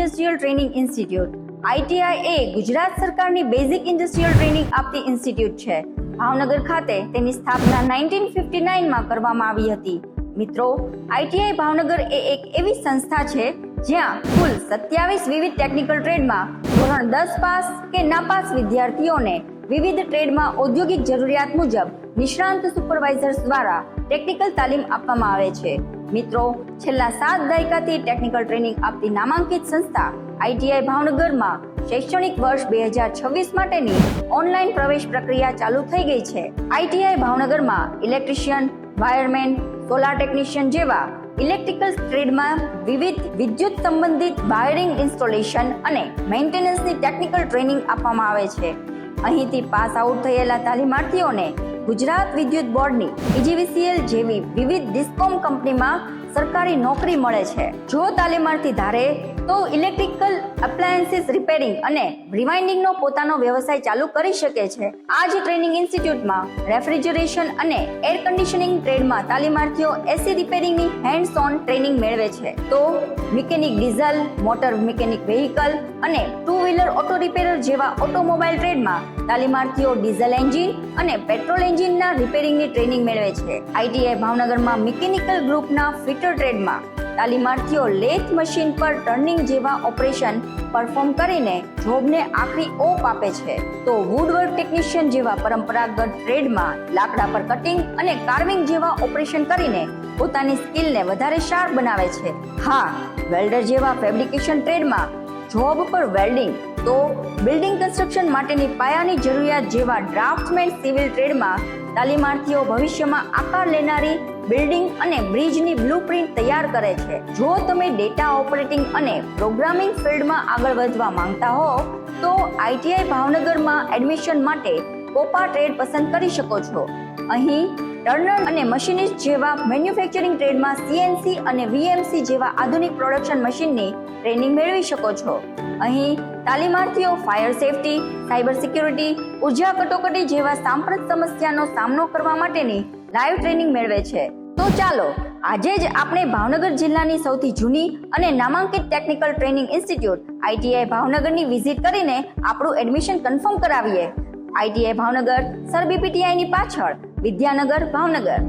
Industrial training institute ITI એ ગુજરાત સરકારની basic industrial training આપતી institute છે. ભાવનગર ખાતે તેની સ્થાપના 1959માં કરવામાં આવી હતી. મિત્રો, ITI ભાવનગર એ એક એવી સંસ્થા છે જ્યાં કુલ 27 વિવિધ ટેકનિકલ ટ્રેડમાં ધોરણ 10 પાસ કે નાપાસ વિદ્યાર્થીઓને વિવિધ ટ્રેડમાં ઔદ્યોગિક જરૂરિયાત મુજબ નિષ્ણાંત સુપરવાઇઝર્સ દ્વારા ટેકનિકલ તાલીમ આપવામાં આવે છે. મિત્રો, છેલ્લા 7 દાયકાથી ટેકનિકલ ટ્રેનિંગ આપતી નામાંકિત સંસ્થા ITI ભાવનગરમાં શૈક્ષણિક વર્ષ 2026 માટેની ઓનલાઈન પ્રવેશ પ્રક્રિયા ચાલુ થઈ ગઈ છે. ITI ભાવનગરમાં ઇલેક્ટ્રિશિયન, વાયરમેન, સોલાર ટેકનિશિયન જેવા ઇલેક્ટ્રિકલ ટ્રેડમાં વિવિધ વિદ્યુત સંબંધિત વાયરિંગ ઇન્સ્ટોલેશન અને મેન્ટેનન્સની ટેકનિકલ ટ્રેનિંગ આપવામાં આવે છે. અહીંથી પાસ આઉટ થયેલા તાલીમાર્થીઓને ગુજરાત વિદ્યુત બોર્ડની PGVCL જેવી વિવિધ ડિસ્કોમ કંપનીમાં સરકારી નોકરી મળે છે. જો તાલીમાર્થી ધારે તો ઇલેક્ટ્રિકલ એપ્લાયન્સીસ રિપેરિંગ અને રિવાઇન્ડિંગનો પોતાનો વ્યવસાય ચાલુ કરી શકે છે. આ જ ટ્રેનિંગ ઇન્સ્ટિટ્યૂટમાં રેફ્રિજરેશન અને એર કન્ડિશનિંગ ટ્રેડમાં તાલીમાર્થીઓ AC રિપેરિંગની હેન્ડ્સ ઓન ટ્રેનિંગ મેળવે છે. તો mechanic diesel, motor mechanic vehicle અને ટુ વ્હીલર ઓટો રિપેરર જેવા ઓટોમોબાઈલ ટ્રેડમાં તાલીમાર્થીઓ ડીઝલ એન્જિન અને પેટ્રોલ એન્જિનના રિપેરિંગની ટ્રેનિંગ મેળવે છે. ITI ભાવનગરમાં મિકેનિકલ ગ્રુપના ફિટર ટ્રેડમાં તાલીમાર્થીઓ લેથ મશીન પર ટર્નિંગ જેવા ઓપરેશન પરફોર્મ કરીને જોબને આખરી ઓપ આપે છે. તો વુડવર્ક ટેકનિશિયન જેવા પરંપરાગત ટ્રેડમાં લાકડા પર કટિંગ અને કાર્વિંગ જેવા ઓપરેશન કરીને પોતાની સ્કિલને વધારે શાર્પ બનાવે છે. હા, વેલ્ડર જેવા ફેબ્રિકેશન ટ્રેડમાં જોબ પર વેલ્ડિંગ, તો બિલ્ડિંગ કન્સ્ટ્રક્શન માટેની પાયાની જરૂરિયાત જેવા ડ્રાફ્ટમેન સિવિલ ટ્રેડમાં તાલીમાર્થીઓ ભવિષ્યમાં આકાર લેનારી બિલ્ડિંગ અને બ્રિજની બ્લુપ્રિન્ટ તૈયાર કરે છે. જો તમે ડેટા ઓપરેટિંગ અને પ્રોગ્રામિંગ ફિલ્ડમાં આગળ વધવા માંગતા હો તો ITI ભાવનગરમાં એડમિશન માટે કોપા ટ્રેડ પસંદ કરી શકો છો. અહીં ટર્નર અને મશીનિસ્ટ જેવા મેન્યુફેક્ચરિંગ ટ્રેડમાં CNC અને VMC જેવા આધુનિક પ્રોડક્શન મશીનની ટ્રેનિંગ મેળવી શકો છો. અહીં તાલીમાર્થીઓ ફાયર સેફટી, સાયબર સિક્યુરિટી, ઉર્જા કટોકટી જેવા સાંપ્રત સમસ્યાનો સામનો કરવા માટેની લાઈવ ટ્રેનિંગ મેળવે છે. તો ચાલો આજે જ આપણે ભાવનગર જિલ્લાની સૌથી જૂની અને નામાંકિત ટેકનિકલ ટ્રેનિંગ ઇન્સ્ટિટ્યૂટ ITI ભાવનગરની વિઝિટ કરીને આપણું એડમિશન કન્ફર્મ કરાવીએ. ITI ભાવનગર, સર BPTI ની પાછળ, વિદ્યાનગર, ભાવનગર.